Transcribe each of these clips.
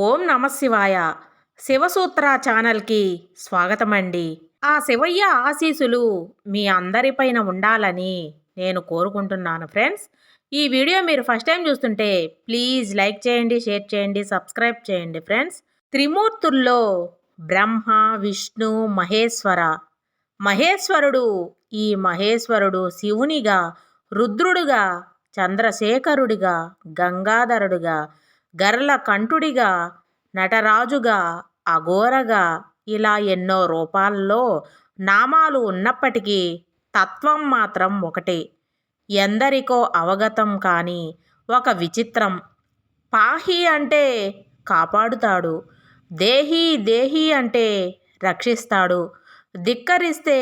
ఓం నమ శివాయ. శివసూత్ర ఛానల్కి స్వాగతమండి. ఆ శివయ్య ఆశీసులు మీ అందరిపైన ఉండాలని నేను కోరుకుంటున్నాను ఫ్రెండ్స్. ఈ వీడియో మీరు ఫస్ట్ టైం చూస్తుంటే ప్లీజ్ లైక్ చేయండి, షేర్ చేయండి, సబ్స్క్రైబ్ చేయండి ఫ్రెండ్స్. త్రిమూర్తుల్లో బ్రహ్మ, విష్ణు, మహేశ్వర. మహేశ్వరుడు, ఈ మహేశ్వరుడు శివునిగా, రుద్రుడుగా, చంద్రశేఖరుడిగా, గంగాధరుడిగా, గరళ కంఠుడిగా, నటరాజుగా, అఘోరగా ఇలా ఎన్నో రూపాల్లో నామాలు ఉన్నప్పటికీ తత్వం మాత్రం ఒకటే. ఎందరికో అవగతం కాని ఒక విచిత్రం. పాహి అంటే కాపాడుతాడు, దేహి దేహి అంటే రక్షిస్తాడు, ధిక్కరిస్తే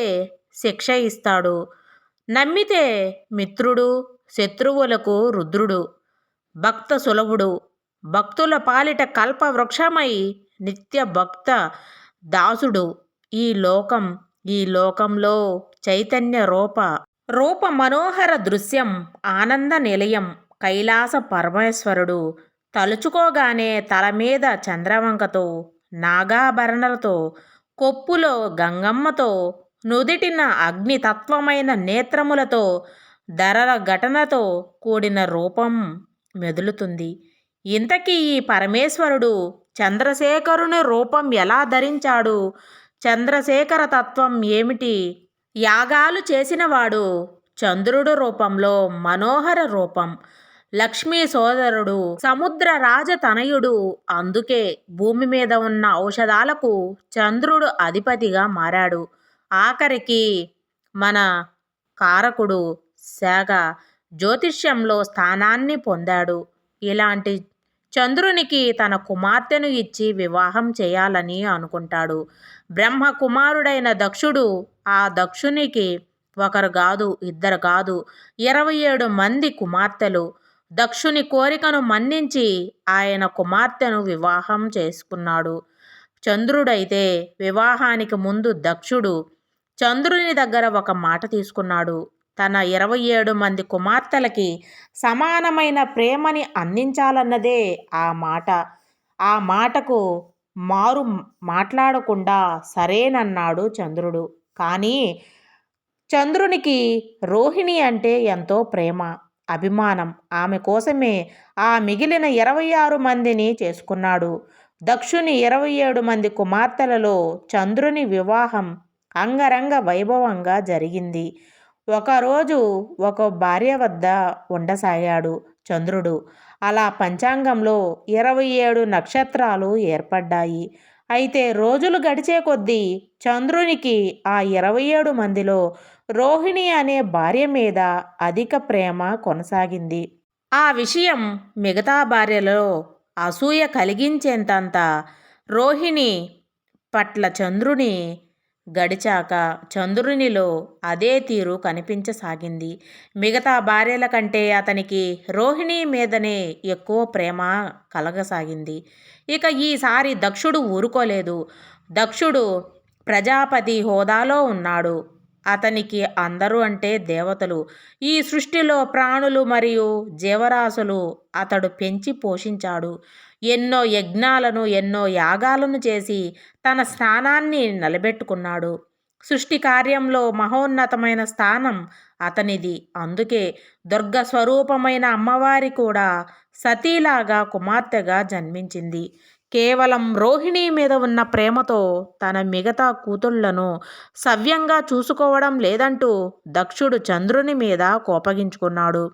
శిక్ష ఇస్తాడు, నమ్మితే మిత్రుడు, శత్రువులకు రుద్రుడు, భక్త సులభుడు, భక్తుల పాలిట కల్పవృక్షమై నిత్య భక్త దాసుడు. ఈ లోకంలో చైతన్య రూప మనోహర దృశ్యం, ఆనంద నిలయం, కైలాస పరమేశ్వరుడు. తలుచుకోగానే తల మీద చంద్రవంకతో, నాగాభరణలతో, కొప్పులో గంగమ్మతో, నుదిటిన అగ్నితత్వమైన నేత్రములతో, ధరల ఘటనతో కూడిన రూపం మెదులుతుంది. ఇంతకీ ఈ పరమేశ్వరుడు చంద్రశేఖరుని రూపం ఎలా ధరించాడు? చంద్రశేఖర తత్వం ఏమిటి? యాగాలు చేసినవాడు, చంద్రుడు రూపంలో మనోహర రూపం, లక్ష్మీ సోదరుడు, సముద్ర రాజతనయుడు. అందుకే భూమి మీద ఉన్న ఔషధాలకు చంద్రుడు అధిపతిగా మారాడు. ఆఖరికి మన కారకుడు శాఖ జ్యోతిష్యంలో స్థానాన్ని పొందాడు. ఇలాంటి చంద్రునికి తన కుమార్తెను ఇచ్చి వివాహం చేయాలని అనుకుంటాడు బ్రహ్మ కుమారుడైన దక్షుడు. ఆ దక్షునికి ఒకరు కాదు, ఇద్దరు కాదు, 27 మంది కుమార్తెలు. దక్షుని కోరికను మన్నించి ఆయన కుమార్తెను వివాహం చేసుకున్నాడు. చంద్రుడైతే వివాహానికి ముందు దక్షుడు చంద్రుని దగ్గర ఒక మాట తీసుకున్నాడు. తన 27 మంది కుమార్తెలకి సమానమైన ప్రేమని అందించాలన్నదే ఆ మాట. ఆ మాటకు మారు మాట్లాడకుండా సరేనన్నాడు చంద్రుడు. కానీ చంద్రునికి రోహిణి అంటే ఎంతో ప్రేమ, అభిమానం. ఆమె కోసమే ఆ మిగిలిన 26 మందిని చేసుకున్నాడు. దక్షుని 27 మంది కుమార్తెలలో చంద్రుని వివాహం అంగరంగ వైభవంగా జరిగింది. ఒకరోజు ఒక భార్య వద్ద ఉండసాగాడు చంద్రుడు. అలా పంచాంగంలో 27 నక్షత్రాలు ఏర్పడ్డాయి. అయితే రోజులు గడిచే కొద్దీ చంద్రునికి ఆ 27 మందిలో రోహిణి అనే భార్య మీద అధిక ప్రేమ కొనసాగింది. ఆ విషయం మిగతా భార్యలలో అసూయ కలిగించేంతంత. రోహిణి పట్ల చంద్రుని గడిచాక చంద్రునిలో అదే తీరు కనిపించసాగింది. మిగతా భార్యల కంటే అతనికి రోహిణి మీదనే ఎక్కువ ప్రేమ కలగసాగింది. ఇక ఈసారి దక్షుడు ఊరుకోలేదు. దక్షుడు ప్రజాపతి హోదాలో ఉన్నాడు. అతనికి అందరూ అంటే దేవతలు. ఈ సృష్టిలో ప్రాణులు మరియు జీవరాశులు అతడు పెంచి పోషించాడు. ఎన్నో యజ్ఞాలను, ఎన్నో యాగాలను చేసి తన స్థానాన్ని నిలబెట్టుకున్నాడు. సృష్టి కార్యంలో మహోన్నతమైన స్థానం అతనిది. అందుకే దుర్గ స్వరూపమైన అమ్మవారి కూడా సతీలాగా కుమార్తెగా జన్మించింది. కేవలం రోహిణి మీద ఉన్న ప్రేమతో తన మిగతా కూతుళ్లను సవ్యంగా చూసుకోవడం లేదంటూ దక్షుడు చంద్రుని మీద కోపగించుకున్నాడు.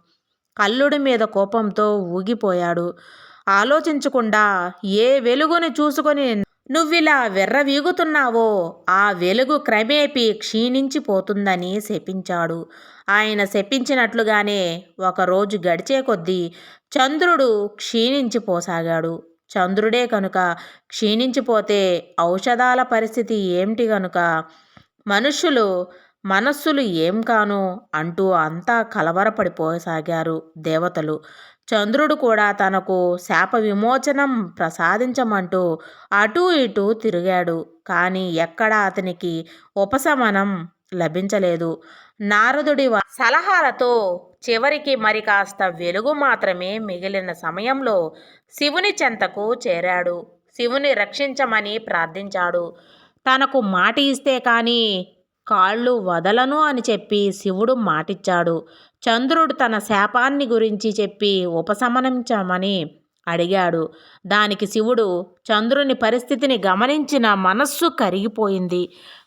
అల్లుడి మీద కోపంతో ఊగిపోయాడు. ఆలోచించకుండా ఏ వెలుగుని చూసుకొని నువ్విలా వెర్రవీగుతున్నావో ఆ వెలుగు క్రమేపీ క్షీణించిపోతుందని శపించాడు. ఆయన శపించినట్లుగానే ఒకరోజు గడిచే కొద్దీ చంద్రుడు క్షీణించిపోసాగాడు. చంద్రుడే కనుక క్షీణించిపోతే ఔషధాల పరిస్థితి ఏమిటి గనుక మనుష్యులు మనస్సులు ఏం కాను అంటూ అంతా కలవరపడిపోసాగారు దేవతలు. చంద్రుడు కూడా తనకు శాప విమోచనం ప్రసాదించమంటూ అటూ ఇటూ తిరిగాడు. కానీ ఎక్కడా అతనికి ఉపశమనం లభించలేదు. నారదుడి సలహాలతో చివరికి మరి కాస్త వెలుగు మాత్రమే మిగిలిన సమయంలో శివుని చెంతకు చేరాడు. శివుని రక్షించమని ప్రార్థించాడు. తనకు మాట ఇస్తే కానీ కాళ్ళు వదలను అని చెప్పి శివుడు మాటిచ్చాడు. చంద్రుడు తన శాపాన్ని గురించి చెప్పి ఉపశమనించమని అడిగాడు. దానికి శివుడు చంద్రుని పరిస్థితిని గమనించిన మనస్సు కరిగిపోయింది.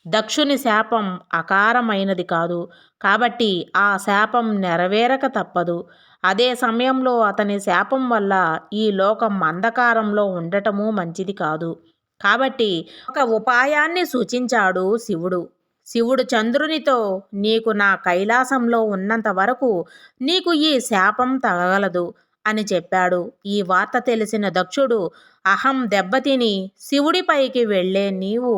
దక్షుని శాపం అకారమైనది కాదు, కాబట్టి ఆ శాపం నెరవేరక తప్పదు. అదే సమయంలో అతని శాపం వల్ల ఈ లోకం అంధకారంలో ఉండటము మంచిది కాదు. కాబట్టి ఒక ఉపాయాన్ని సూచించాడు శివుడు. శివుడు చంద్రునితో, నీకు నా కైలాసంలో ఉన్నంత వరకు నీకు ఈ శాపం తగలదు అని చెప్పాడు. ఈ వార్త తెలిసిన దక్షుడు అహం దెబ్బతిని శివుడిపైకి వెళ్ళే నీవు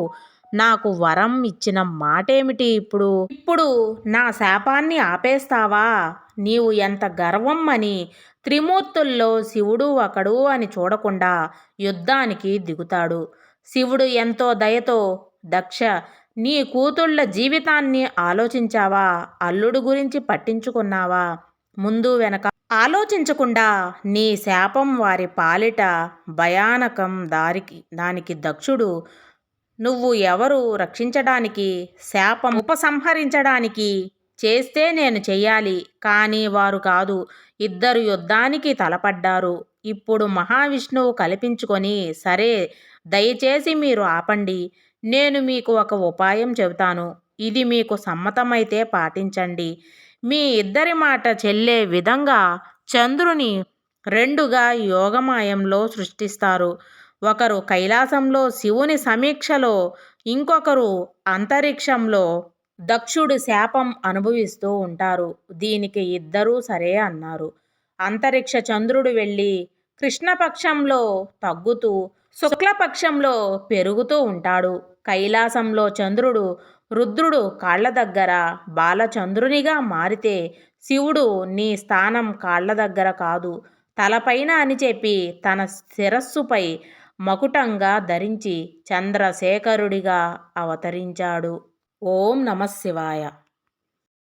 నాకు వరం ఇచ్చిన మాటేమిటి ఇప్పుడు నా శాపాన్ని ఆపేస్తావా? నీవు ఎంత గర్వం అని త్రిమూర్తుల్లో శివుడు ఒకడు అని చూడకుండా యుద్ధానికి దిగుతాడు. శివుడు ఎంతో దయతో, దక్ష, నీ కూతుళ్ళ జీవితాన్ని ఆలోచించావా? అల్లుడు గురించి పట్టించుకున్నావా? ముందు వెనక ఆలోచించకుండా నీ శాపం వారి పాలిట భయానకం. దానికి దక్షుడు, నువ్వు ఎవరు రక్షించడానికి, శాపం ఉపసంహరించడానికి చేస్తే నేను చెయ్యాలి, కానీ వారు కాదు. ఇద్దరు యుద్ధానికి తలపడ్డారు. ఇప్పుడు మహావిష్ణువు కల్పించుకొని, సరే దయచేసి మీరు ఆపండి. నేను మీకు ఒక ఉపాయం చెబుతాను. ఇది మీకు సమ్మతమైతే పాటించండి. మీ ఇద్దరి మాట చెల్లే విధంగా చంద్రుని రెండుగా యోగమాయంలో సృష్టిస్తారు. ఒకరు కైలాసంలో శివుని సమీక్షలో, ఇంకొకరు అంతరిక్షంలో దక్షుడి శాపం అనుభవిస్తూ ఉంటారు. దీనికి ఇద్దరూ సరే అన్నారు. అంతరిక్ష చంద్రుడు వెళ్ళి కృష్ణపక్షంలో తగ్గుతూ శుక్లపక్షంలో పెరుగుతూ ఉంటాడు. కైలాసంలో చంద్రుడు రుద్రుడు కాళ్ల దగ్గర బాలచంద్రునిగా మారితే, శివుడు నీ స్థానం కాళ్ల దగ్గర కాదు, తలపైన అని చెప్పి తన శిరస్సుపై మకుటంగా ధరించి చంద్రశేఖరుడిగా అవతరించాడు. ఓం నమః శివాయ.